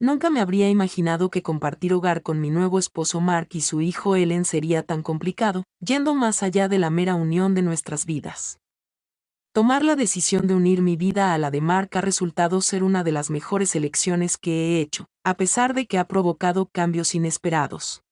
Nunca me habría imaginado que compartir hogar con mi nuevo esposo Mark y su hijo Ellen sería tan complicado, yendo más allá de la mera unión de nuestras vidas. Tomar la decisión de unir mi vida a la de Mark ha resultado ser una de las mejores elecciones que he hecho, a pesar de que ha provocado cambios inesperados.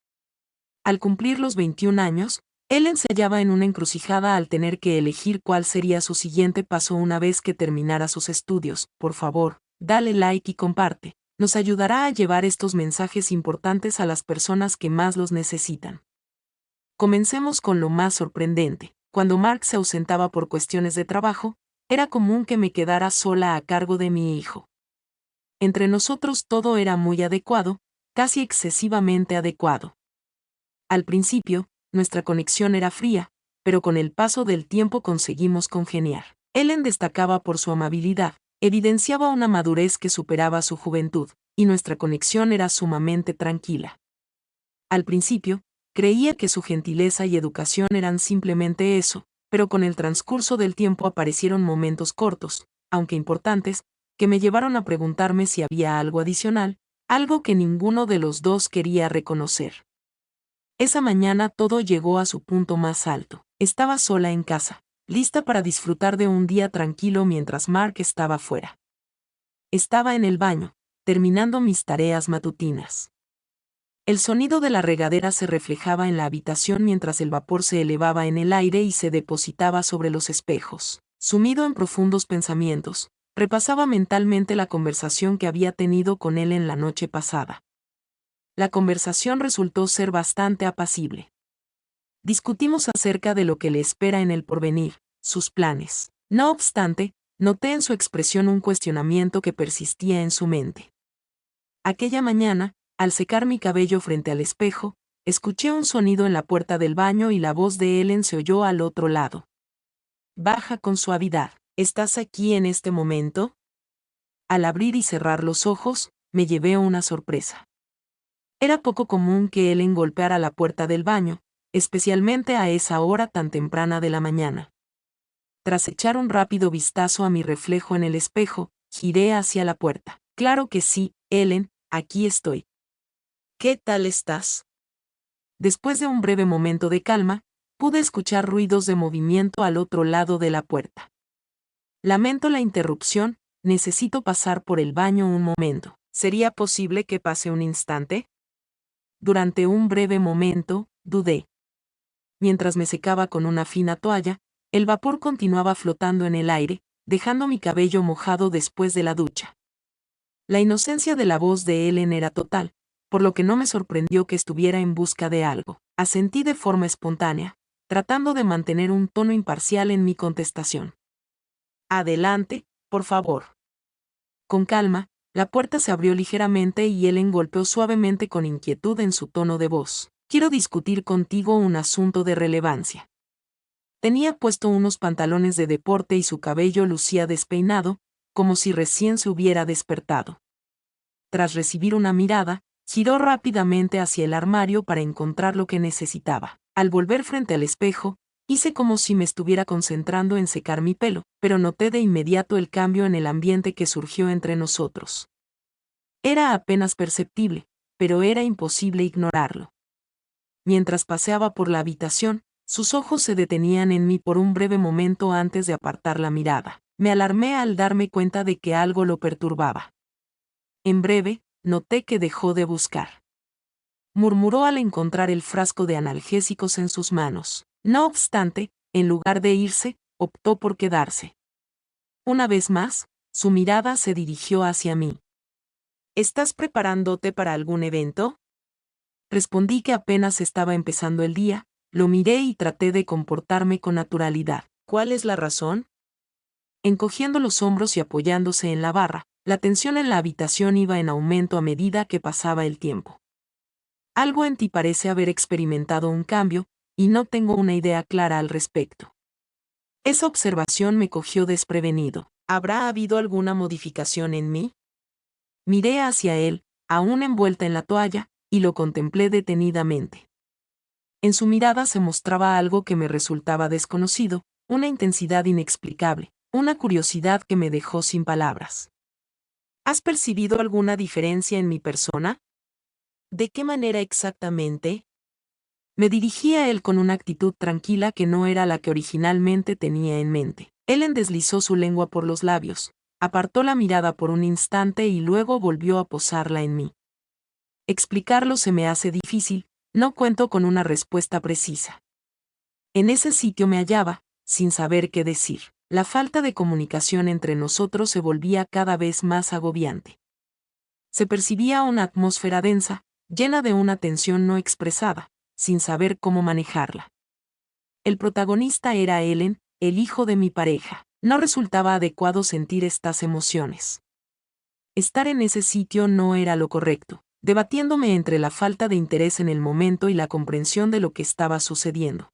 Al cumplir los 21 años, Ellen se hallaba en una encrucijada al tener que elegir cuál sería su siguiente paso una vez que terminara sus estudios. Por favor, dale like y comparte. Nos ayudará a llevar estos mensajes importantes a las personas que más los necesitan. Comencemos con lo más sorprendente. Cuando Mark se ausentaba por cuestiones de trabajo, era común que me quedara sola a cargo de mi hijo. Entre nosotros todo era muy adecuado, casi excesivamente adecuado. Al principio, nuestra conexión era fría, pero con el paso del tiempo conseguimos congeniar. Ellen destacaba por su amabilidad, evidenciaba una madurez que superaba su juventud, y nuestra conexión era sumamente tranquila. Al principio, creía que su gentileza y educación eran simplemente eso, pero con el transcurso del tiempo aparecieron momentos cortos, aunque importantes, que me llevaron a preguntarme si había algo adicional, algo que ninguno de los dos quería reconocer. Esa mañana todo llegó a su punto más alto. Estaba sola en casa, lista para disfrutar de un día tranquilo mientras Mark estaba fuera. Estaba en el baño, terminando mis tareas matutinas. El sonido de la regadera se reflejaba en la habitación mientras el vapor se elevaba en el aire y se depositaba sobre los espejos. Sumido en profundos pensamientos, repasaba mentalmente la conversación que había tenido con él en la noche pasada. La conversación resultó ser bastante apacible. Discutimos acerca de lo que le espera en el porvenir, sus planes. No obstante, noté en su expresión un cuestionamiento que persistía en su mente. Aquella mañana, al secar mi cabello frente al espejo, escuché un sonido en la puerta del baño y la voz de Ellen se oyó al otro lado. Baja con suavidad. ¿Estás aquí en este momento? Al abrir y cerrar los ojos, me llevé una sorpresa. Era poco común que Ellen golpeara la puerta del baño, especialmente a esa hora tan temprana de la mañana. Tras echar un rápido vistazo a mi reflejo en el espejo, giré hacia la puerta. Claro que sí, Ellen, aquí estoy. ¿Qué tal estás? Después de un breve momento de calma, pude escuchar ruidos de movimiento al otro lado de la puerta. Lamento la interrupción, necesito pasar por el baño un momento. ¿Sería posible que pase un instante? Durante un breve momento, dudé. Mientras me secaba con una fina toalla, el vapor continuaba flotando en el aire, dejando mi cabello mojado después de la ducha. La inocencia de la voz de Ellen era total, por lo que no me sorprendió que estuviera en busca de algo. Asentí de forma espontánea, tratando de mantener un tono imparcial en mi contestación. Adelante, por favor. Con calma, la puerta se abrió ligeramente y Ellen golpeó suavemente con inquietud en su tono de voz. Quiero discutir contigo un asunto de relevancia. Tenía puesto unos pantalones de deporte y su cabello lucía despeinado, como si recién se hubiera despertado. Tras recibir una mirada, giró rápidamente hacia el armario para encontrar lo que necesitaba. Al volver frente al espejo, hice como si me estuviera concentrando en secar mi pelo, pero noté de inmediato el cambio en el ambiente que surgió entre nosotros. Era apenas perceptible, pero era imposible ignorarlo. Mientras paseaba por la habitación, sus ojos se detenían en mí por un breve momento antes de apartar la mirada. Me alarmé al darme cuenta de que algo lo perturbaba. En breve, noté que dejó de buscar. Murmuró al encontrar el frasco de analgésicos en sus manos. No obstante, en lugar de irse, optó por quedarse. Una vez más, su mirada se dirigió hacia mí. ¿Estás preparándote para algún evento? Respondí que apenas estaba empezando el día, lo miré y traté de comportarme con naturalidad. ¿Cuál es la razón? Encogiendo los hombros y apoyándose en la barra, la tensión en la habitación iba en aumento a medida que pasaba el tiempo. Algo en ti parece haber experimentado un cambio, y no tengo una idea clara al respecto. Esa observación me cogió desprevenido. ¿Habrá habido alguna modificación en mí? Miré hacia él, aún envuelta en la toalla, y lo contemplé detenidamente. En su mirada se mostraba algo que me resultaba desconocido, una intensidad inexplicable, una curiosidad que me dejó sin palabras. ¿Has percibido alguna diferencia en mi persona? ¿De qué manera exactamente? Me dirigí a él con una actitud tranquila que no era la que originalmente tenía en mente. Ellen deslizó su lengua por los labios, apartó la mirada por un instante y luego volvió a posarla en mí. Explicarlo se me hace difícil, no cuento con una respuesta precisa. En ese sitio me hallaba, sin saber qué decir. La falta de comunicación entre nosotros se volvía cada vez más agobiante. Se percibía una atmósfera densa, llena de una tensión no expresada, sin saber cómo manejarla. El protagonista era Ellen, el hijo de mi pareja. No resultaba adecuado sentir estas emociones. Estar en ese sitio no era lo correcto, debatiéndome entre la falta de interés en el momento y la comprensión de lo que estaba sucediendo.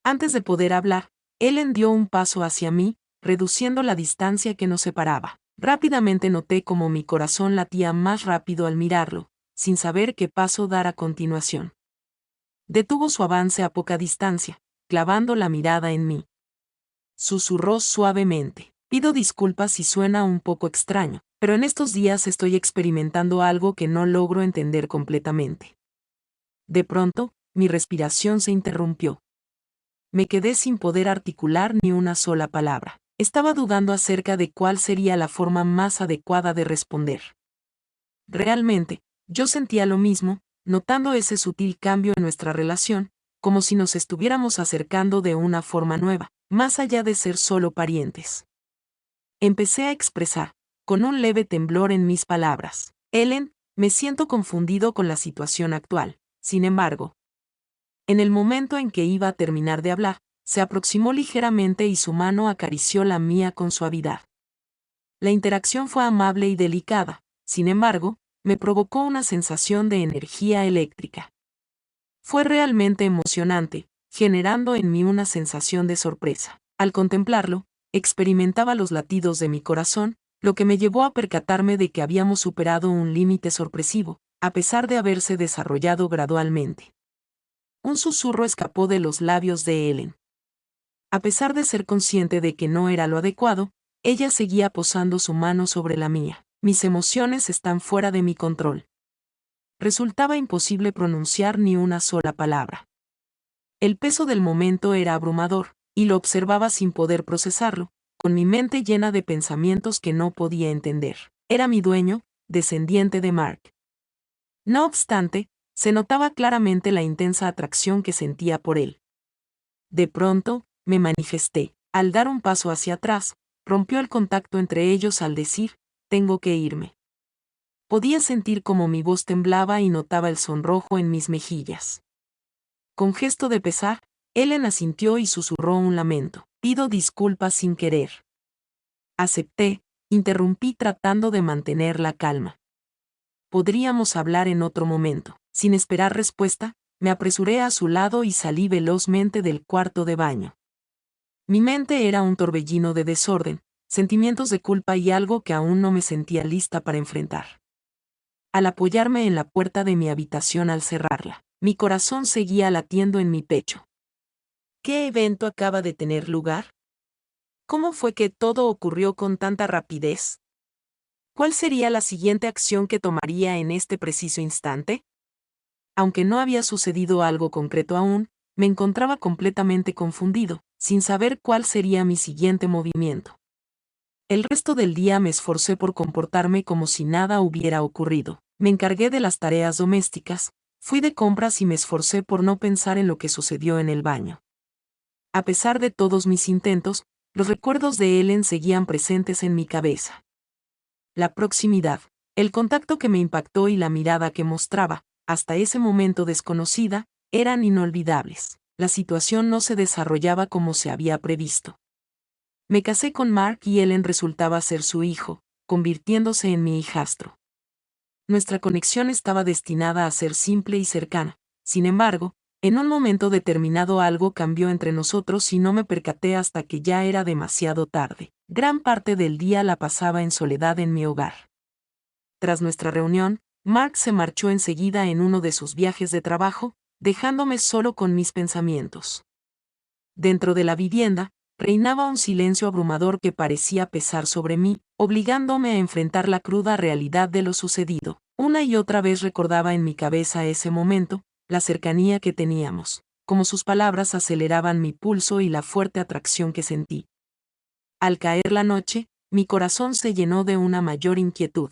Antes de poder hablar, Ellen dio un paso hacia mí, reduciendo la distancia que nos separaba. Rápidamente noté cómo mi corazón latía más rápido al mirarlo, sin saber qué paso dar a continuación. Detuvo su avance a poca distancia, clavando la mirada en mí. Susurró suavemente: pido disculpas si suena un poco extraño, pero en estos días estoy experimentando algo que no logro entender completamente. De pronto, mi respiración se interrumpió. Me quedé sin poder articular ni una sola palabra. Estaba dudando acerca de cuál sería la forma más adecuada de responder. Realmente, yo sentía lo mismo, notando ese sutil cambio en nuestra relación, como si nos estuviéramos acercando de una forma nueva, más allá de ser solo parientes. Empecé a expresar, con un leve temblor en mis palabras: Ellen, me siento confundido con la situación actual. Sin embargo, en el momento en que iba a terminar de hablar, se aproximó ligeramente y su mano acarició la mía con suavidad. La interacción fue amable y delicada, sin embargo, me provocó una sensación de energía eléctrica. Fue realmente emocionante, generando en mí una sensación de sorpresa. Al contemplarlo, experimentaba los latidos de mi corazón, lo que me llevó a percatarme de que habíamos superado un límite sorpresivo, a pesar de haberse desarrollado gradualmente. Un susurro escapó de los labios de Ellen. A pesar de ser consciente de que no era lo adecuado, ella seguía posando su mano sobre la mía. Mis emociones están fuera de mi control. Resultaba imposible pronunciar ni una sola palabra. El peso del momento era abrumador, y lo observaba sin poder procesarlo, con mi mente llena de pensamientos que no podía entender. Era mi dueño, descendiente de Mark. No obstante, se notaba claramente la intensa atracción que sentía por él. De pronto, me manifesté. Al dar un paso hacia atrás, rompió el contacto entre ellos al decir: tengo que irme. Podía sentir cómo mi voz temblaba y notaba el sonrojo en mis mejillas. Con gesto de pesar, Ellen asintió y susurró un lamento: pido disculpas sin querer. Acepté, interrumpí tratando de mantener la calma. Podríamos hablar en otro momento. Sin esperar respuesta, me apresuré a su lado y salí velozmente del cuarto de baño. Mi mente era un torbellino de desorden, sentimientos de culpa y algo que aún no me sentía lista para enfrentar. Al apoyarme en la puerta de mi habitación al cerrarla, mi corazón seguía latiendo en mi pecho. ¿Qué evento acaba de tener lugar? ¿Cómo fue que todo ocurrió con tanta rapidez? ¿Cuál sería la siguiente acción que tomaría en este preciso instante? Aunque no había sucedido algo concreto aún, me encontraba completamente confundido, sin saber cuál sería mi siguiente movimiento. El resto del día me esforcé por comportarme como si nada hubiera ocurrido. Me encargué de las tareas domésticas, fui de compras y me esforcé por no pensar en lo que sucedió en el baño. A pesar de todos mis intentos, los recuerdos de Ellen seguían presentes en mi cabeza. La proximidad, el contacto que me impactó y la mirada que mostraba, hasta ese momento desconocida, eran inolvidables. La situación no se desarrollaba como se había previsto. Me casé con Mark y Ellen resultaba ser su hijo, convirtiéndose en mi hijastro. Nuestra conexión estaba destinada a ser simple y cercana. Sin embargo, en un momento determinado algo cambió entre nosotros y no me percaté hasta que ya era demasiado tarde. Gran parte del día la pasaba en soledad en mi hogar. Tras nuestra reunión, Mark se marchó enseguida en uno de sus viajes de trabajo, dejándome solo con mis pensamientos. Dentro de la vivienda, reinaba un silencio abrumador que parecía pesar sobre mí, obligándome a enfrentar la cruda realidad de lo sucedido. Una y otra vez recordaba en mi cabeza ese momento, la cercanía que teníamos, como sus palabras aceleraban mi pulso y la fuerte atracción que sentí. Al caer la noche, mi corazón se llenó de una mayor inquietud.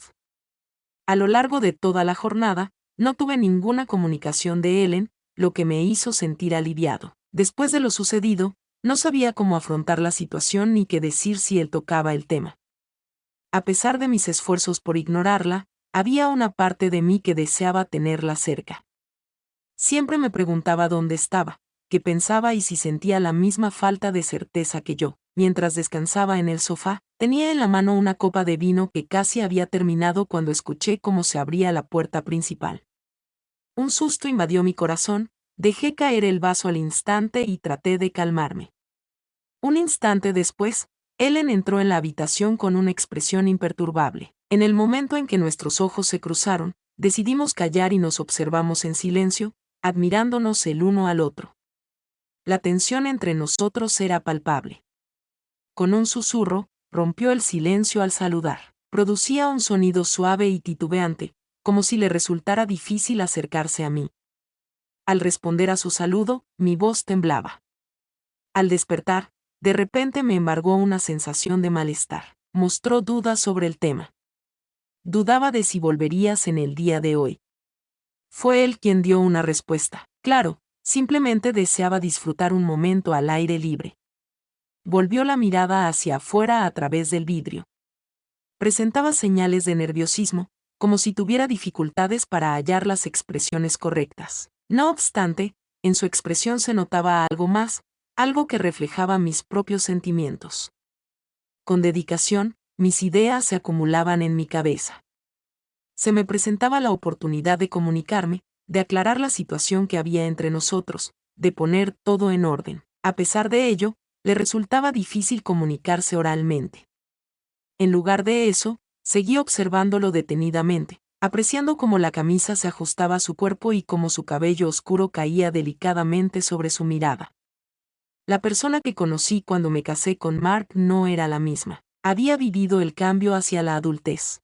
A lo largo de toda la jornada, no tuve ninguna comunicación de Ellen, lo que me hizo sentir aliviado. Después de lo sucedido, no sabía cómo afrontar la situación ni qué decir si él tocaba el tema. A pesar de mis esfuerzos por ignorarla, había una parte de mí que deseaba tenerla cerca. Siempre me preguntaba dónde estaba, qué pensaba y si sentía la misma falta de certeza que yo. Mientras descansaba en el sofá, tenía en la mano una copa de vino que casi había terminado cuando escuché cómo se abría la puerta principal. Un susto invadió mi corazón, dejé caer el vaso al instante y traté de calmarme. Un instante después, Ellen entró en la habitación con una expresión imperturbable. En el momento en que nuestros ojos se cruzaron, decidimos callar y nos observamos en silencio, admirándonos el uno al otro. La tensión entre nosotros era palpable. Con un susurro, rompió el silencio al saludar. Producía un sonido suave y titubeante, como si le resultara difícil acercarse a mí. Al responder a su saludo, mi voz temblaba. Al despertar, de repente me embargó una sensación de malestar. Mostró dudas sobre el tema. Dudaba de si volverías en el día de hoy. Fue él quien dio una respuesta. Claro, simplemente deseaba disfrutar un momento al aire libre. Volvió la mirada hacia afuera a través del vidrio. Presentaba señales de nerviosismo, como si tuviera dificultades para hallar las expresiones correctas. No obstante, en su expresión se notaba algo más, algo que reflejaba mis propios sentimientos. Con dedicación, mis ideas se acumulaban en mi cabeza. Se me presentaba la oportunidad de comunicarme, de aclarar la situación que había entre nosotros, de poner todo en orden. A pesar de ello, le resultaba difícil comunicarse oralmente. En lugar de eso, seguí observándolo detenidamente, apreciando cómo la camisa se ajustaba a su cuerpo y cómo su cabello oscuro caía delicadamente sobre su mirada. La persona que conocí cuando me casé con Mark no era la misma. Había vivido el cambio hacia la adultez.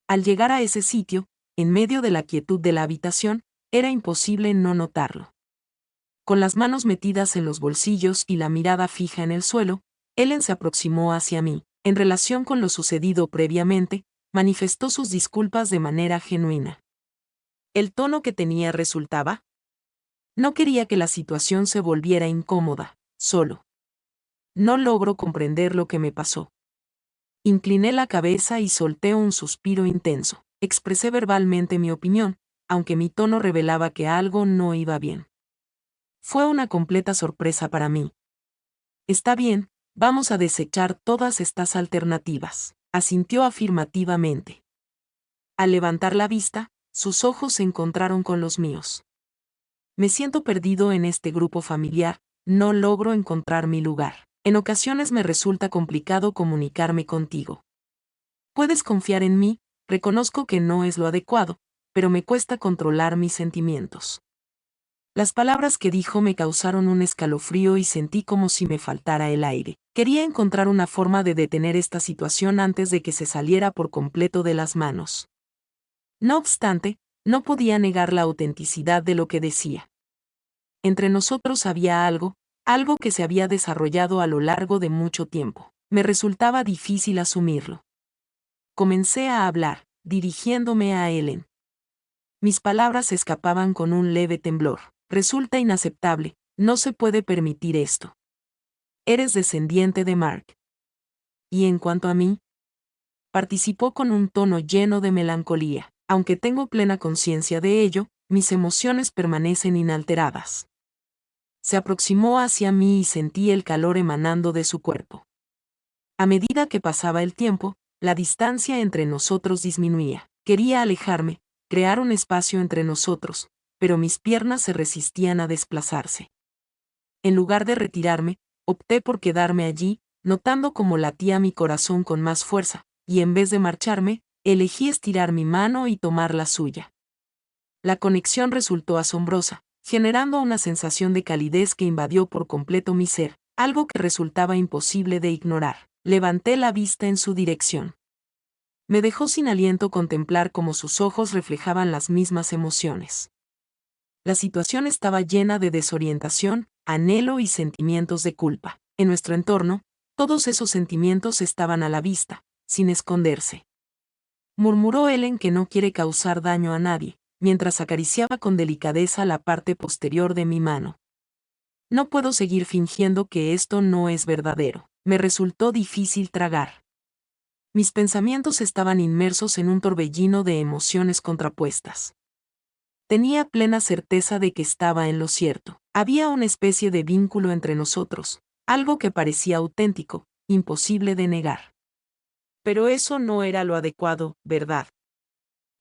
Al llegar a ese sitio, en medio de la quietud de la habitación, era imposible no notarlo. Con las manos metidas en los bolsillos y la mirada fija en el suelo, Ellen se aproximó hacia mí. En relación con lo sucedido previamente, manifestó sus disculpas de manera genuina. El tono que tenía resultaba. No quería que la situación se volviera incómoda, solo. No logro comprender lo que me pasó. Incliné la cabeza y solté un suspiro intenso. Expresé verbalmente mi opinión, aunque mi tono revelaba que algo no iba bien. Fue una completa sorpresa para mí. Está bien, vamos a desechar todas estas alternativas, asintió afirmativamente. Al levantar la vista, sus ojos se encontraron con los míos. Me siento perdido en este grupo familiar, no logro encontrar mi lugar. En ocasiones me resulta complicado comunicarme contigo. Puedes confiar en mí, reconozco que no es lo adecuado, pero me cuesta controlar mis sentimientos. Las palabras que dijo me causaron un escalofrío y sentí como si me faltara el aire. Quería encontrar una forma de detener esta situación antes de que se saliera por completo de las manos. No obstante, no podía negar la autenticidad de lo que decía. Entre nosotros había algo que se había desarrollado a lo largo de mucho tiempo. Me resultaba difícil asumirlo. Comencé a hablar, dirigiéndome a Ellen. Mis palabras escapaban con un leve temblor. Resulta inaceptable, no se puede permitir esto. Eres descendiente de Mark. Y en cuanto a mí, participó con un tono lleno de melancolía. Aunque tengo plena conciencia de ello, mis emociones permanecen inalteradas. Se aproximó hacia mí y sentí el calor emanando de su cuerpo. A medida que pasaba el tiempo, la distancia entre nosotros disminuía. Quería alejarme, crear un espacio entre nosotros, pero mis piernas se resistían a desplazarse. En lugar de retirarme, opté por quedarme allí, notando cómo latía mi corazón con más fuerza, y en vez de marcharme, elegí estirar mi mano y tomar la suya. La conexión resultó asombrosa, generando una sensación de calidez que invadió por completo mi ser. algo que resultaba imposible de ignorar. Levanté la vista en su dirección. Me dejó sin aliento contemplar cómo sus ojos reflejaban las mismas emociones. La situación estaba llena de desorientación, anhelo y sentimientos de culpa. En nuestro entorno, todos esos sentimientos estaban a la vista, sin esconderse. Murmuró Ellen que no quiere causar daño a nadie, mientras acariciaba con delicadeza la parte posterior de mi mano. No puedo seguir fingiendo que esto no es verdadero. Me resultó difícil tragar. Mis pensamientos estaban inmersos en un torbellino de emociones contrapuestas. Tenía plena certeza de que estaba en lo cierto. Había una especie de vínculo entre nosotros, algo que parecía auténtico, imposible de negar. Pero eso no era lo adecuado, ¿verdad?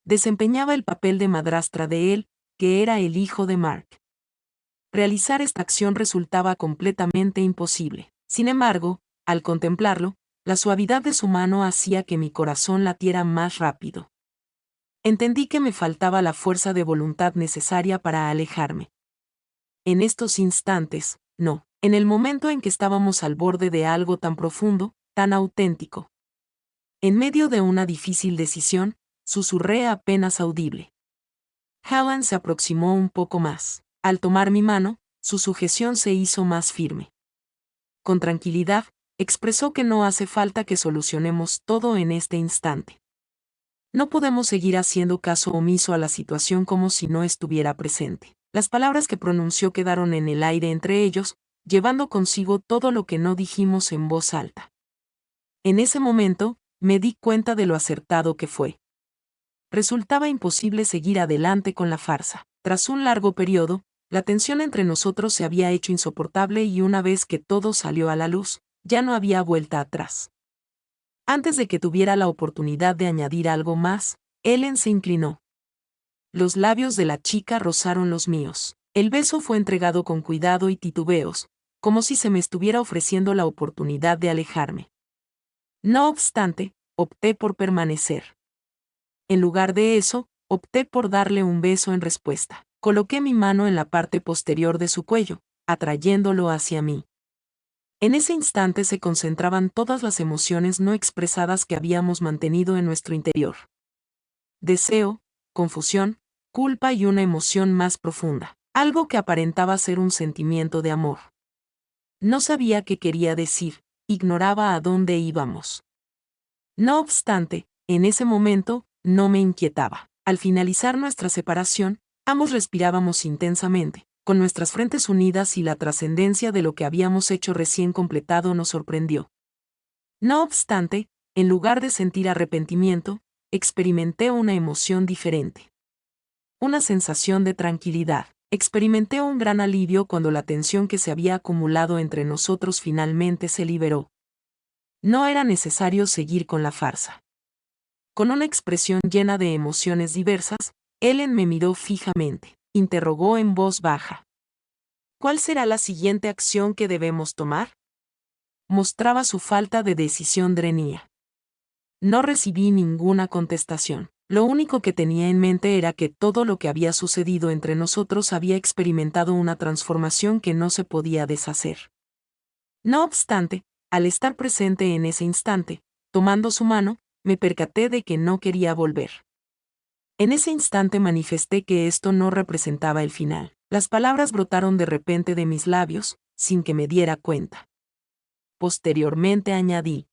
Desempeñaba el papel de madrastra de él, que era el hijo de Mark. Realizar esta acción resultaba completamente imposible. Sin embargo, al contemplarlo, la suavidad de su mano hacía que mi corazón latiera más rápido. Entendí que me faltaba la fuerza de voluntad necesaria para alejarme. En estos instantes, no, en el momento en que estábamos al borde de algo tan profundo, tan auténtico. En medio de una difícil decisión, susurré apenas audible. Hallan se aproximó un poco más. Al tomar mi mano, su sujeción se hizo más firme. Con tranquilidad, expresó que no hace falta que solucionemos todo en este instante. No podemos seguir haciendo caso omiso a la situación como si no estuviera presente. Las palabras que pronunció quedaron en el aire entre ellos, llevando consigo todo lo que no dijimos en voz alta. En ese momento, me di cuenta de lo acertado que fue. Resultaba imposible seguir adelante con la farsa. Tras un largo periodo, la tensión entre nosotros se había hecho insoportable y una vez que todo salió a la luz, ya no había vuelta atrás. Antes de que tuviera la oportunidad de añadir algo más, Ellen se inclinó. Los labios de la chica rozaron los míos. El beso fue entregado con cuidado y titubeos, como si se me estuviera ofreciendo la oportunidad de alejarme. No obstante, opté por permanecer. En lugar de eso, opté por darle un beso en respuesta. Coloqué mi mano en la parte posterior de su cuello, atrayéndolo hacia mí. En ese instante se concentraban todas las emociones no expresadas que habíamos mantenido en nuestro interior. Deseo, confusión, culpa y una emoción más profunda, algo que aparentaba ser un sentimiento de amor. No sabía qué quería decir, ignoraba a dónde íbamos. No obstante, en ese momento, no me inquietaba. Al finalizar nuestra separación, ambos respirábamos intensamente, con nuestras frentes unidas y la trascendencia de lo que habíamos hecho recién completado nos sorprendió. No obstante, en lugar de sentir arrepentimiento, experimenté una emoción diferente. Una sensación de tranquilidad. Experimenté un gran alivio cuando la tensión que se había acumulado entre nosotros finalmente se liberó. No era necesario seguir con la farsa. Con una expresión llena de emociones diversas, Ellen me miró fijamente. Interrogó en voz baja. ¿Cuál será la siguiente acción que debemos tomar? Mostraba su falta de decisión drenía. No recibí ninguna contestación. Lo único que tenía en mente era que todo lo que había sucedido entre nosotros había experimentado una transformación que no se podía deshacer. No obstante, al estar presente en ese instante, tomando su mano, me percaté de que no quería volver. En ese instante manifesté que esto no representaba el final. Las palabras brotaron de repente de mis labios, sin que me diera cuenta. Posteriormente añadí.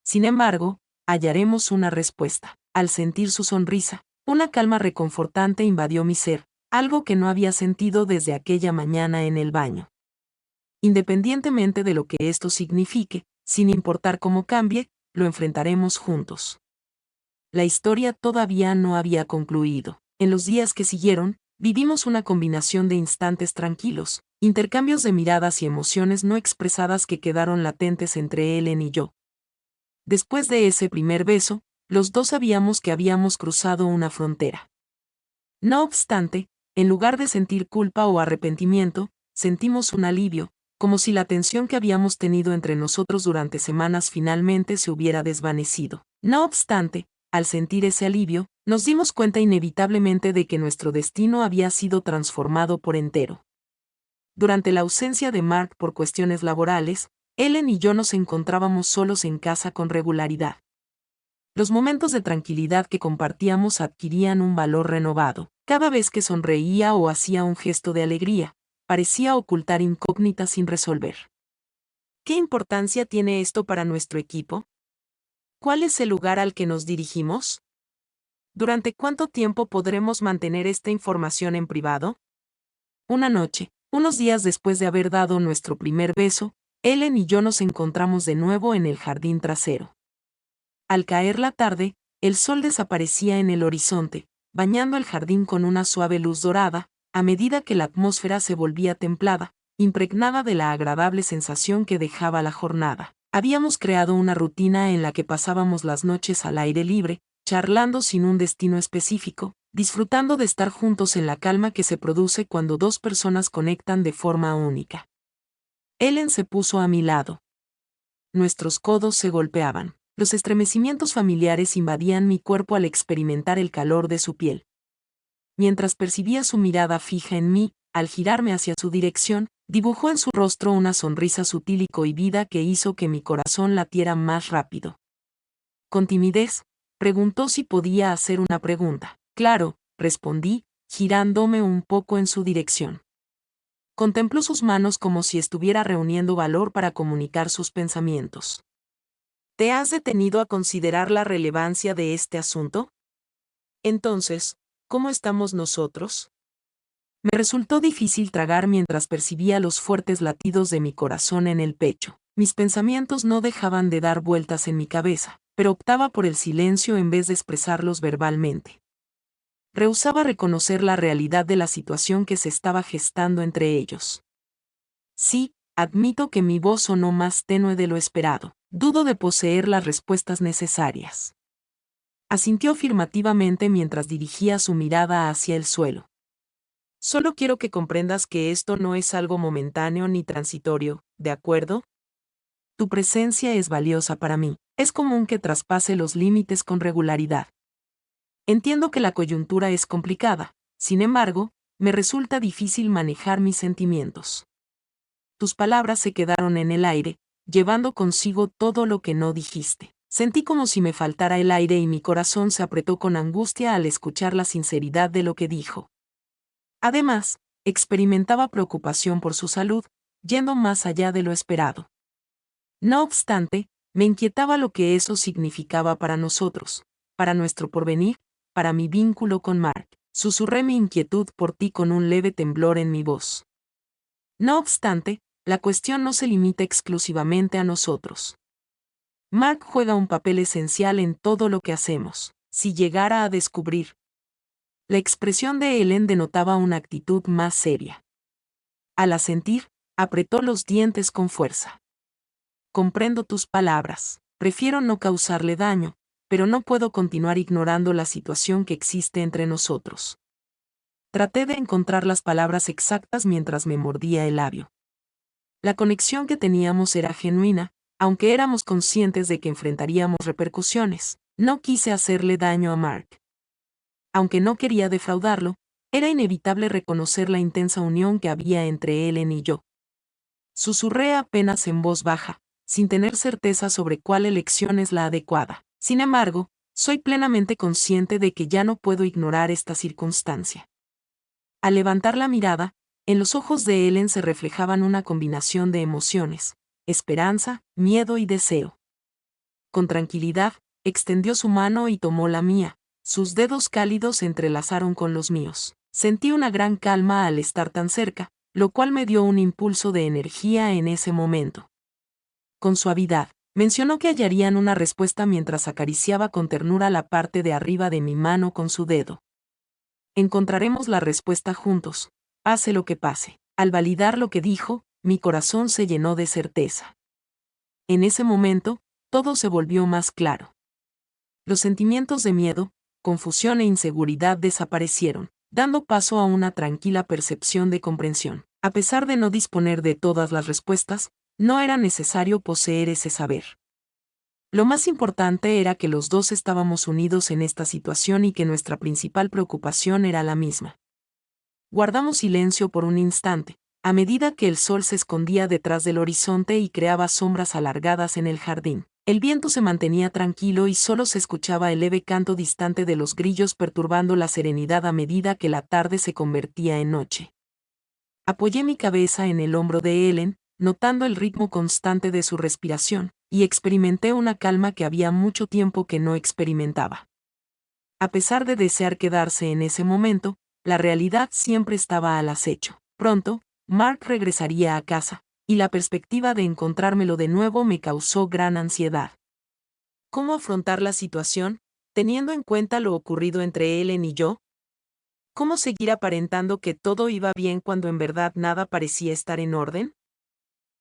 Sin embargo, hallaremos una respuesta. Al sentir su sonrisa, una calma reconfortante invadió mi ser, algo que no había sentido desde aquella mañana en el baño. Independientemente de lo que esto signifique, sin importar cómo cambie, lo enfrentaremos juntos. La historia todavía no había concluido. En los días que siguieron, vivimos una combinación de instantes tranquilos, intercambios de miradas y emociones no expresadas que quedaron latentes entre Ellen y yo. Después de ese primer beso, los dos sabíamos que habíamos cruzado una frontera. No obstante, en lugar de sentir culpa o arrepentimiento, sentimos un alivio, como si la tensión que habíamos tenido entre nosotros durante semanas finalmente se hubiera desvanecido. No obstante, al sentir ese alivio, nos dimos cuenta inevitablemente de que nuestro destino había sido transformado por entero. durante la ausencia de Mark por cuestiones laborales, Ellen y yo nos encontrábamos solos en casa con regularidad. Los momentos de tranquilidad que compartíamos adquirían un valor renovado. Cada vez que sonreía o hacía un gesto de alegría, parecía ocultar incógnitas sin resolver. ¿Qué importancia tiene esto para nuestro equipo? ¿Cuál es el lugar al que nos dirigimos? ¿Durante cuánto tiempo podremos mantener esta información en privado? Una noche, unos días después de haber dado nuestro primer beso, Ellen y yo nos encontramos de nuevo en el jardín trasero. Al caer la tarde, el sol desaparecía en el horizonte, bañando el jardín con una suave luz dorada, a medida que la atmósfera se volvía templada, impregnada de la agradable sensación que dejaba la jornada. Habíamos creado una rutina en la que pasábamos las noches al aire libre, charlando sin un destino específico, disfrutando de estar juntos en la calma que se produce cuando dos personas conectan de forma única. Ellen se puso a mi lado. Nuestros codos se golpeaban. Los estremecimientos familiares invadían mi cuerpo al experimentar el calor de su piel. Mientras percibía su mirada fija en mí, al girarme hacia su dirección, dibujó en su rostro una sonrisa sutil y cohibida que hizo que mi corazón latiera más rápido. Con timidez, preguntó si podía hacer una pregunta. Claro, respondí, girándome un poco en su dirección. Contempló sus manos como si estuviera reuniendo valor para comunicar sus pensamientos. ¿Te has detenido a considerar la relevancia de este asunto? Entonces, ¿cómo estamos nosotros? Me resultó difícil tragar mientras percibía los fuertes latidos de mi corazón en el pecho. Mis pensamientos no dejaban de dar vueltas en mi cabeza, pero optaba por el silencio en vez de expresarlos verbalmente. Rehusaba reconocer la realidad de la situación que se estaba gestando entre ellos. Sí, admito que mi voz sonó más tenue de lo esperado. Dudo de poseer las respuestas necesarias. Asintió afirmativamente mientras dirigía su mirada hacia el suelo. Solo quiero que comprendas que esto no es algo momentáneo ni transitorio, ¿de acuerdo? Tu presencia es valiosa para mí. Es común que traspase los límites con regularidad. Entiendo que la coyuntura es complicada, sin embargo, me resulta difícil manejar mis sentimientos. Tus palabras se quedaron en el aire, llevando consigo todo lo que no dijiste. Sentí como si me faltara el aire y mi corazón se apretó con angustia al escuchar la sinceridad de lo que dijo. Además, experimentaba preocupación por su salud, yendo más allá de lo esperado. No obstante, me inquietaba lo que eso significaba para nosotros, para nuestro porvenir, para mi vínculo con Mark. Susurré mi inquietud por ti con un leve temblor en mi voz. No obstante, la cuestión no se limita exclusivamente a nosotros. Mark juega un papel esencial en todo lo que hacemos. Si llegara a descubrir. La expresión de Ellen denotaba una actitud más seria. Al asentir, apretó los dientes con fuerza. Comprendo tus palabras. Prefiero no causarle daño, pero no puedo continuar ignorando la situación que existe entre nosotros. Traté de encontrar las palabras exactas mientras me mordía el labio. La conexión que teníamos era genuina, aunque éramos conscientes de que enfrentaríamos repercusiones. No quise hacerle daño a Mark. Aunque no quería defraudarlo, era inevitable reconocer la intensa unión que había entre Ellen y yo. Susurré apenas en voz baja, sin tener certeza sobre cuál elección es la adecuada. Sin embargo, soy plenamente consciente de que ya no puedo ignorar esta circunstancia. Al levantar la mirada, en los ojos de Ellen se reflejaban una combinación de emociones, esperanza, miedo y deseo. Con tranquilidad, extendió su mano y tomó la mía. Sus dedos cálidos se entrelazaron con los míos. Sentí una gran calma al estar tan cerca, lo cual me dio un impulso de energía en ese momento. Con suavidad, mencionó que hallarían una respuesta mientras acariciaba con ternura la parte de arriba de mi mano con su dedo. Encontraremos la respuesta juntos, pase lo que pase. Al validar lo que dijo, mi corazón se llenó de certeza. En ese momento, todo se volvió más claro. Los sentimientos de miedo, confusión e inseguridad desaparecieron, dando paso a una tranquila percepción de comprensión. A pesar de no disponer de todas las respuestas, no era necesario poseer ese saber. Lo más importante era que los dos estábamos unidos en esta situación y que nuestra principal preocupación era la misma. Guardamos silencio por un instante, A medida que el sol se escondía detrás del horizonte y creaba sombras alargadas en el jardín, el viento se mantenía tranquilo y solo se escuchaba el leve canto distante de los grillos perturbando la serenidad a medida que la tarde se convertía en noche. Apoyé mi cabeza en el hombro de Ellen, notando el ritmo constante de su respiración, y experimenté una calma que había mucho tiempo que no experimentaba. A pesar de desear quedarse en ese momento, la realidad siempre estaba al acecho. Pronto, Mark regresaría a casa, y la perspectiva de encontrármelo de nuevo me causó gran ansiedad. ¿Cómo afrontar la situación, teniendo en cuenta lo ocurrido entre Ellen y yo? ¿Cómo seguir aparentando que todo iba bien cuando en verdad nada parecía estar en orden?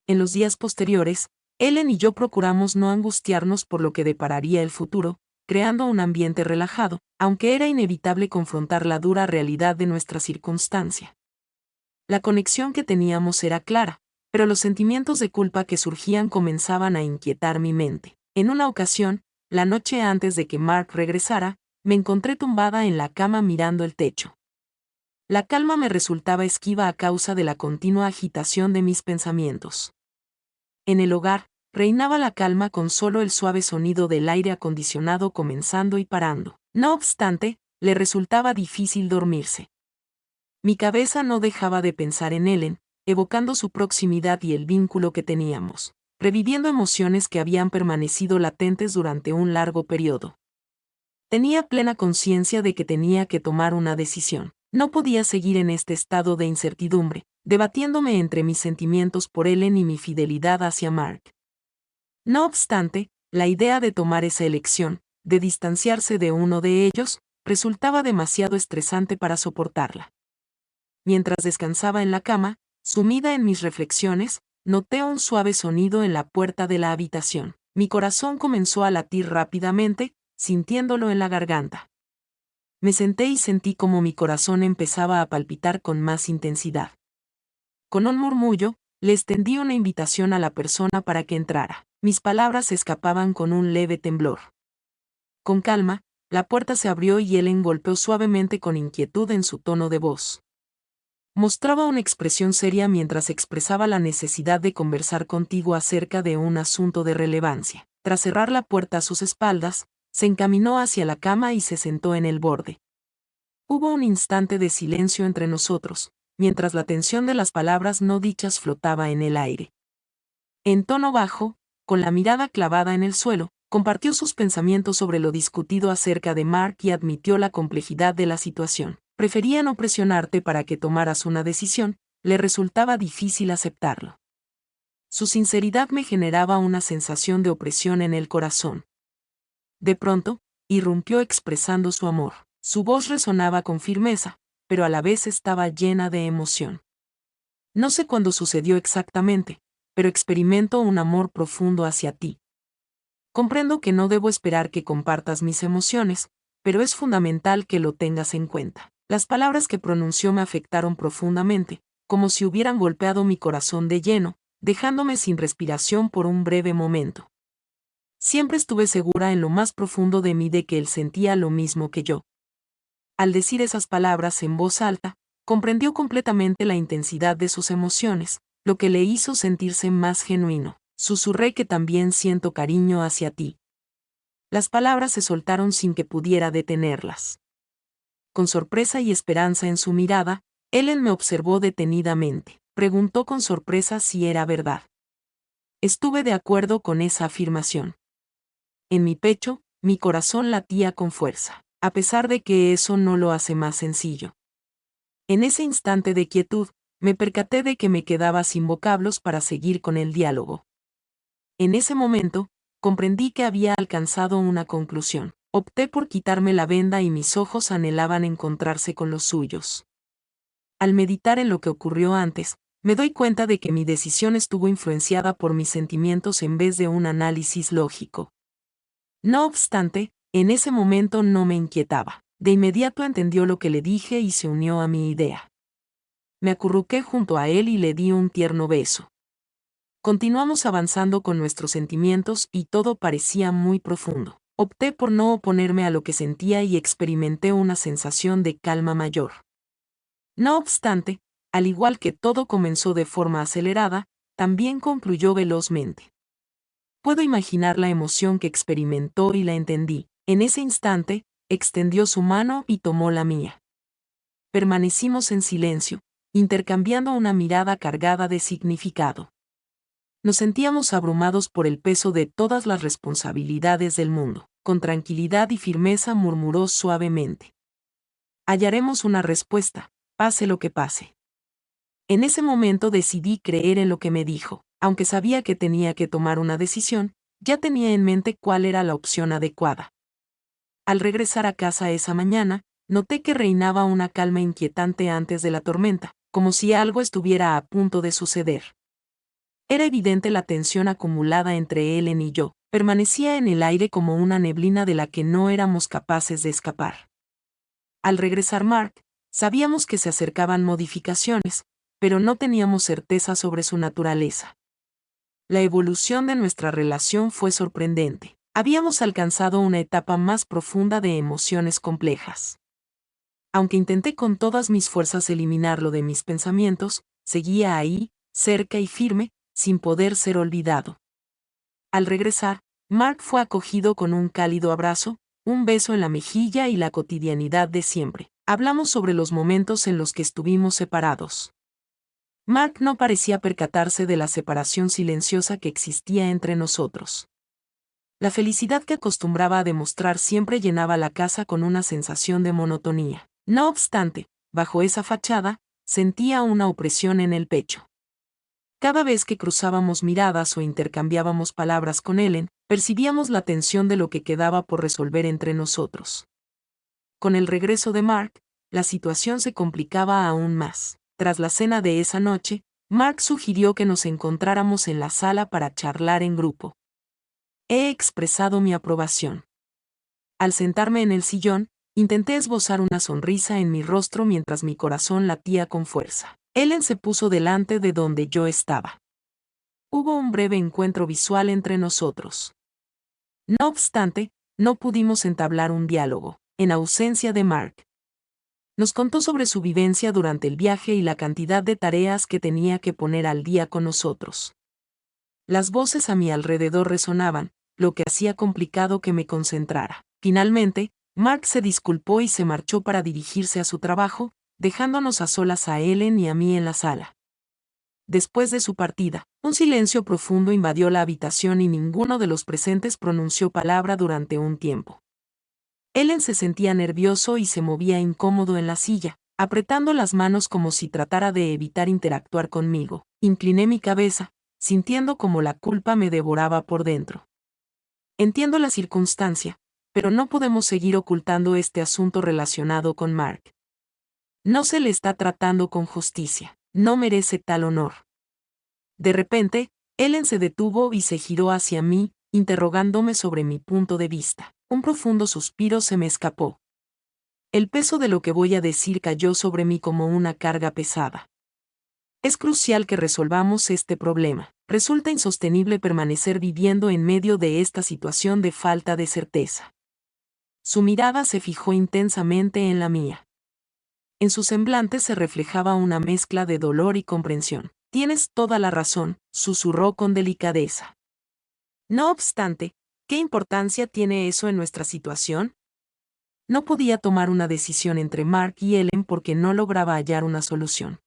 En los días posteriores, Ellen y yo procuramos no angustiarnos por lo que depararía el futuro, creando un ambiente relajado, aunque era inevitable confrontar la dura realidad de nuestra circunstancia. La conexión que teníamos era clara, pero los sentimientos de culpa que surgían comenzaban a inquietar mi mente. En una ocasión, la noche antes de que Mark regresara, me encontré tumbada en la cama mirando el techo. La calma me resultaba esquiva a causa de la continua agitación de mis pensamientos. En el hogar, reinaba la calma con solo el suave sonido del aire acondicionado comenzando y parando. No obstante, le resultaba difícil dormirse. Mi cabeza no dejaba de pensar en Ellen, evocando su proximidad y el vínculo que teníamos, reviviendo emociones que habían permanecido latentes durante un largo periodo. Tenía plena conciencia de que tenía que tomar una decisión. No podía seguir en este estado de incertidumbre, debatiéndome entre mis sentimientos por Ellen y mi fidelidad hacia Mark. No obstante, la idea de tomar esa elección, de distanciarse de uno de ellos, resultaba demasiado estresante para soportarla. Mientras descansaba en la cama, sumida en mis reflexiones, noté un suave sonido en la puerta de la habitación. Mi corazón comenzó a latir rápidamente, sintiéndolo en la garganta. Me senté y sentí como mi corazón empezaba a palpitar con más intensidad. Con un murmullo, le extendí una invitación a la persona para que entrara. Mis palabras se escapaban con un leve temblor. Con calma, la puerta se abrió y Ellen golpeó suavemente con inquietud en su tono de voz. Mostraba una expresión seria mientras expresaba la necesidad de conversar contigo acerca de un asunto de relevancia. Tras cerrar la puerta a sus espaldas, se encaminó hacia la cama y se sentó en el borde. Hubo un instante de silencio entre nosotros, mientras la tensión de las palabras no dichas flotaba en el aire. En tono bajo, con la mirada clavada en el suelo, compartió sus pensamientos sobre lo discutido acerca de Mark y admitió la complejidad de la situación. Prefería no presionarte para que tomaras una decisión, le resultaba difícil aceptarlo. Su sinceridad me generaba una sensación de opresión en el corazón. De pronto, irrumpió expresando su amor. Su voz resonaba con firmeza, pero a la vez estaba llena de emoción. No sé cuándo sucedió exactamente, pero experimento un amor profundo hacia ti. Comprendo que no debo esperar que compartas mis emociones, pero es fundamental que lo tengas en cuenta. Las palabras que pronunció me afectaron profundamente, como si hubieran golpeado mi corazón de lleno, dejándome sin respiración por un breve momento. Siempre estuve segura en lo más profundo de mí de que él sentía lo mismo que yo. Al decir esas palabras en voz alta, comprendió completamente la intensidad de sus emociones, lo que le hizo sentirse más genuino. Susurré que también siento cariño hacia ti. Las palabras se soltaron sin que pudiera detenerlas. Con sorpresa y esperanza en su mirada, Ellen me observó detenidamente. Preguntó con sorpresa si era verdad. Estuve de acuerdo con esa afirmación. En mi pecho, mi corazón latía con fuerza, a pesar de que eso no lo hace más sencillo. En ese instante de quietud, me percaté de que me quedaba sin vocablos para seguir con el diálogo. En ese momento, comprendí que había alcanzado una conclusión. Opté por quitarme la venda y mis ojos anhelaban encontrarse con los suyos. Al meditar en lo que ocurrió antes, me doy cuenta de que mi decisión estuvo influenciada por mis sentimientos en vez de un análisis lógico. No obstante, en ese momento no me inquietaba. De inmediato entendió lo que le dije y se unió a mi idea. Me acurruqué junto a él y le di un tierno beso. Continuamos avanzando con nuestros sentimientos y todo parecía muy profundo. Opté por no oponerme a lo que sentía y experimenté una sensación de calma mayor. No obstante, al igual que todo comenzó de forma acelerada, también concluyó velozmente. Puedo imaginar la emoción que experimentó y la entendí. En ese instante, extendió su mano y tomó la mía. Permanecimos en silencio, intercambiando una mirada cargada de significado. Nos sentíamos abrumados por el peso de todas las responsabilidades del mundo. Con tranquilidad y firmeza murmuró suavemente: hallaremos una respuesta, pase lo que pase. En ese momento decidí creer en lo que me dijo. Aunque sabía que tenía que tomar una decisión, ya tenía en mente cuál era la opción adecuada. Al regresar a casa esa mañana, noté que reinaba una calma inquietante antes de la tormenta, como si algo estuviera a punto de suceder. Era evidente la tensión acumulada entre Ellen y yo, permanecía en el aire como una neblina de la que no éramos capaces de escapar. Al regresar Mark, sabíamos que se acercaban modificaciones, pero no teníamos certeza sobre su naturaleza. La evolución de nuestra relación fue sorprendente. Habíamos alcanzado una etapa más profunda de emociones complejas. Aunque intenté con todas mis fuerzas eliminarlo de mis pensamientos, seguía ahí, cerca y firme, sin poder ser olvidado. Al regresar, Mark fue acogido con un cálido abrazo, un beso en la mejilla y la cotidianidad de siempre. Hablamos sobre los momentos en los que estuvimos separados. Mark no parecía percatarse de la separación silenciosa que existía entre nosotros. La felicidad que acostumbraba a demostrar siempre llenaba la casa con una sensación de monotonía. No obstante, bajo esa fachada, sentía una opresión en el pecho. Cada vez que cruzábamos miradas o intercambiábamos palabras con Ellen, percibíamos la tensión de lo que quedaba por resolver entre nosotros. Con el regreso de Mark, la situación se complicaba aún más. Tras la cena de esa noche, Mark sugirió que nos encontráramos en la sala para charlar en grupo. He expresado mi aprobación. Al sentarme en el sillón, intenté esbozar una sonrisa en mi rostro mientras mi corazón latía con fuerza. Ellen se puso delante de donde yo estaba. Hubo un breve encuentro visual entre nosotros. No obstante, no pudimos entablar un diálogo, en ausencia de Mark. Nos contó sobre su vivencia durante el viaje y la cantidad de tareas que tenía que poner al día con nosotros. Las voces a mi alrededor resonaban, lo que hacía complicado que me concentrara. Finalmente, Mark se disculpó y se marchó para dirigirse a su trabajo, dejándonos a solas a Ellen y a mí en la sala. Después de su partida, un silencio profundo invadió la habitación y ninguno de los presentes pronunció palabra durante un tiempo. Ellen se sentía nervioso y se movía incómodo en la silla, apretando las manos como si tratara de evitar interactuar conmigo. Incliné mi cabeza, sintiendo como la culpa me devoraba por dentro. Entiendo la circunstancia, pero no podemos seguir ocultando este asunto relacionado con Mark. No se le está tratando con justicia, no merece tal honor. De repente, Ellen se detuvo y se giró hacia mí, interrogándome sobre mi punto de vista. Un profundo suspiro se me escapó. El peso de lo que voy a decir cayó sobre mí como una carga pesada. Es crucial que resolvamos este problema. Resulta insostenible permanecer viviendo en medio de esta situación de falta de certeza. Su mirada se fijó intensamente en la mía. En su semblante se reflejaba una mezcla de dolor y comprensión. Tienes toda la razón, susurró con delicadeza. No obstante, ¿qué importancia tiene eso en nuestra situación? No podía tomar una decisión entre Mark y Ellen porque no lograba hallar una solución.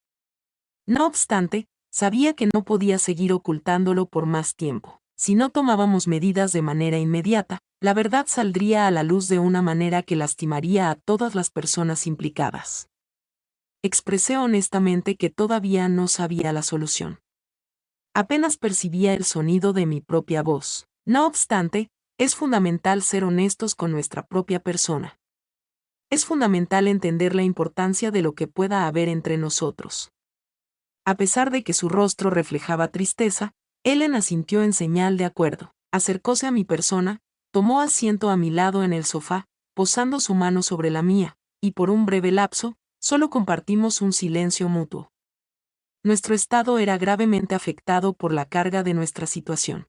No obstante, sabía que no podía seguir ocultándolo por más tiempo. Si no tomábamos medidas de manera inmediata, la verdad saldría a la luz de una manera que lastimaría a todas las personas implicadas. Expresé honestamente que todavía no sabía la solución. Apenas percibía el sonido de mi propia voz. No obstante, es fundamental ser honestos con nuestra propia persona. Es fundamental entender la importancia de lo que pueda haber entre nosotros. A pesar de que su rostro reflejaba tristeza, Ellen asintió en señal de acuerdo. Acercóse a mi persona, tomó asiento a mi lado en el sofá, posando su mano sobre la mía, y por un breve lapso, solo compartimos un silencio mutuo. Nuestro estado era gravemente afectado por la carga de nuestra situación.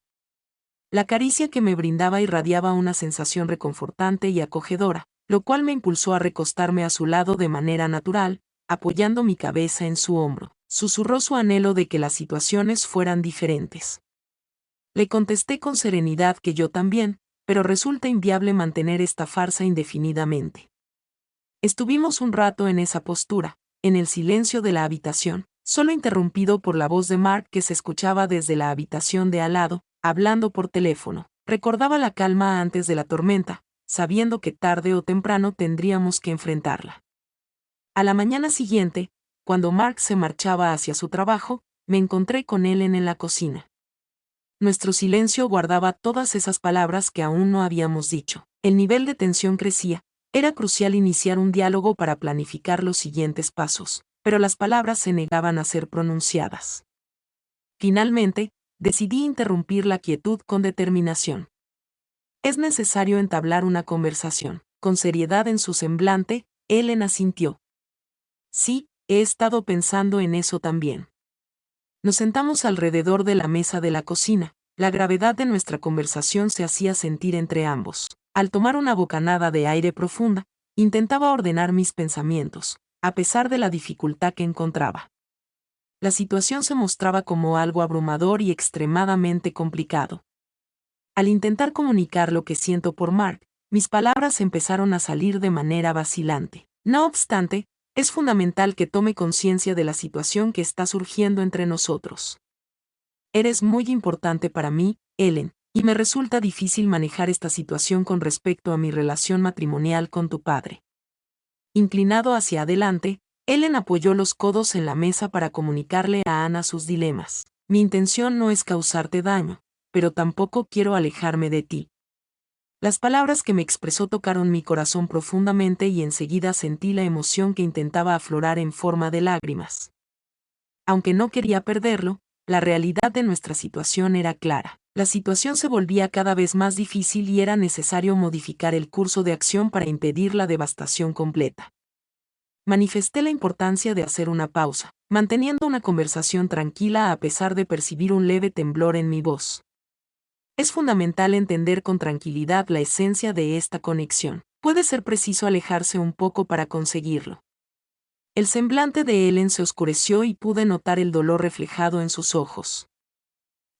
La caricia que me brindaba irradiaba una sensación reconfortante y acogedora, lo cual me impulsó a recostarme a su lado de manera natural, apoyando mi cabeza en su hombro. Susurró su anhelo de que las situaciones fueran diferentes. Le contesté con serenidad que yo también, pero resulta inviable mantener esta farsa indefinidamente. Estuvimos un rato en esa postura, en el silencio de la habitación, solo interrumpido por la voz de Mark que se escuchaba desde la habitación de al lado, hablando por teléfono. Recordaba la calma antes de la tormenta, sabiendo que tarde o temprano tendríamos que enfrentarla. A la mañana siguiente, cuando Mark se marchaba hacia su trabajo, me encontré con Ellen en la cocina. Nuestro silencio guardaba todas esas palabras que aún no habíamos dicho. El nivel de tensión crecía. Era crucial iniciar un diálogo para planificar los siguientes pasos, pero las palabras se negaban a ser pronunciadas. Finalmente, decidí interrumpir la quietud con determinación. Es necesario entablar una conversación. Con seriedad en su semblante, Ellen asintió. Sí, he estado pensando en eso también. Nos sentamos alrededor de la mesa de la cocina. La gravedad de nuestra conversación se hacía sentir entre ambos. Al tomar una bocanada de aire profunda, intentaba ordenar mis pensamientos, a pesar de la dificultad que encontraba. La situación se mostraba como algo abrumador y extremadamente complicado. Al intentar comunicar lo que siento por Mark, mis palabras empezaron a salir de manera vacilante. No obstante, es fundamental que tome conciencia de la situación que está surgiendo entre nosotros. Eres muy importante para mí, Ellen, y me resulta difícil manejar esta situación con respecto a mi relación matrimonial con tu padre. Inclinado hacia adelante, Ellen apoyó los codos en la mesa para comunicarle a Ana sus dilemas. Mi intención no es causarte daño, pero tampoco quiero alejarme de ti. Las palabras que me expresó tocaron mi corazón profundamente y enseguida sentí la emoción que intentaba aflorar en forma de lágrimas. Aunque no quería perderlo, la realidad de nuestra situación era clara. La situación se volvía cada vez más difícil y era necesario modificar el curso de acción para impedir la devastación completa. Manifesté la importancia de hacer una pausa, manteniendo una conversación tranquila a pesar de percibir un leve temblor en mi voz. Es fundamental entender con tranquilidad la esencia de esta conexión. Puede ser preciso alejarse un poco para conseguirlo. El semblante de Ellen se oscureció y pude notar el dolor reflejado en sus ojos.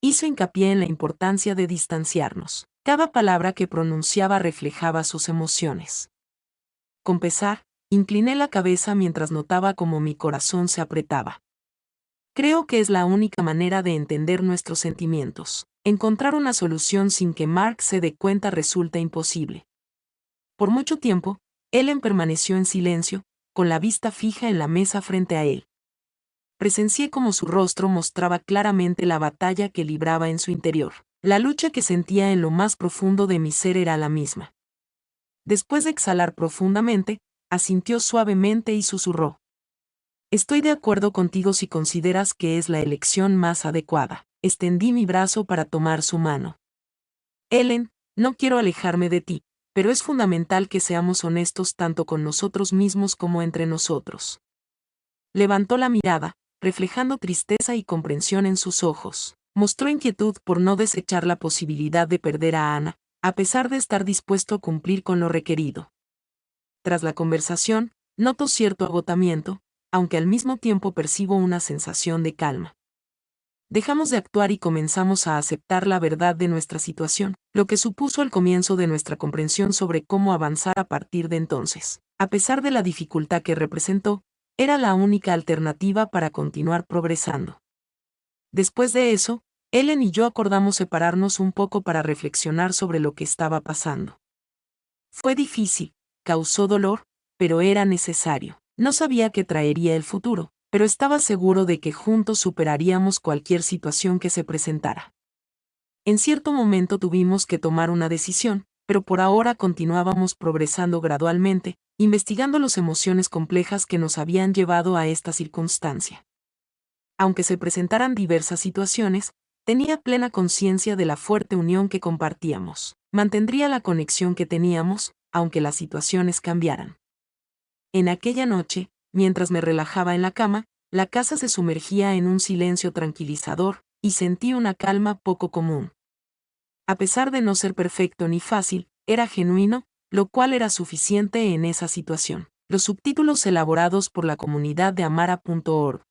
Hizo hincapié en la importancia de distanciarnos. Cada palabra que pronunciaba reflejaba sus emociones. Con pesar, incliné la cabeza mientras notaba cómo mi corazón se apretaba. Creo que es la única manera de entender nuestros sentimientos. Encontrar una solución sin que Mark se dé cuenta resulta imposible. Por mucho tiempo, Ellen permaneció en silencio, con la vista fija en la mesa frente a él. Presencié cómo su rostro mostraba claramente la batalla que libraba en su interior. La lucha que sentía en lo más profundo de mi ser era la misma. Después de exhalar profundamente, asintió suavemente y susurró. Estoy de acuerdo contigo si consideras que es la elección más adecuada. Extendí mi brazo para tomar su mano. Ellen, no quiero alejarme de ti, pero es fundamental que seamos honestos tanto con nosotros mismos como entre nosotros. Levantó la mirada, reflejando tristeza y comprensión en sus ojos. Mostró inquietud por no desechar la posibilidad de perder a Ana, a pesar de estar dispuesto a cumplir con lo requerido. Tras la conversación, noto cierto agotamiento, aunque al mismo tiempo percibo una sensación de calma. Dejamos de actuar y comenzamos a aceptar la verdad de nuestra situación, lo que supuso el comienzo de nuestra comprensión sobre cómo avanzar a partir de entonces. A pesar de la dificultad que representó, era la única alternativa para continuar progresando. Después de eso, Ellen y yo acordamos separarnos un poco para reflexionar sobre lo que estaba pasando. Fue difícil, causó dolor, pero era necesario. No sabía qué traería el futuro, pero estaba seguro de que juntos superaríamos cualquier situación que se presentara. En cierto momento tuvimos que tomar una decisión, pero por ahora continuábamos progresando gradualmente, investigando las emociones complejas que nos habían llevado a esta circunstancia. Aunque se presentaran diversas situaciones, tenía plena conciencia de la fuerte unión que compartíamos. Mantendría la conexión que teníamos, aunque las situaciones cambiaran. En aquella noche, mientras me relajaba en la cama, la casa se sumergía en un silencio tranquilizador, y sentí una calma poco común. A pesar de no ser perfecto ni fácil, era genuino, lo cual era suficiente en esa situación. Los subtítulos elaborados por la comunidad de amara.org.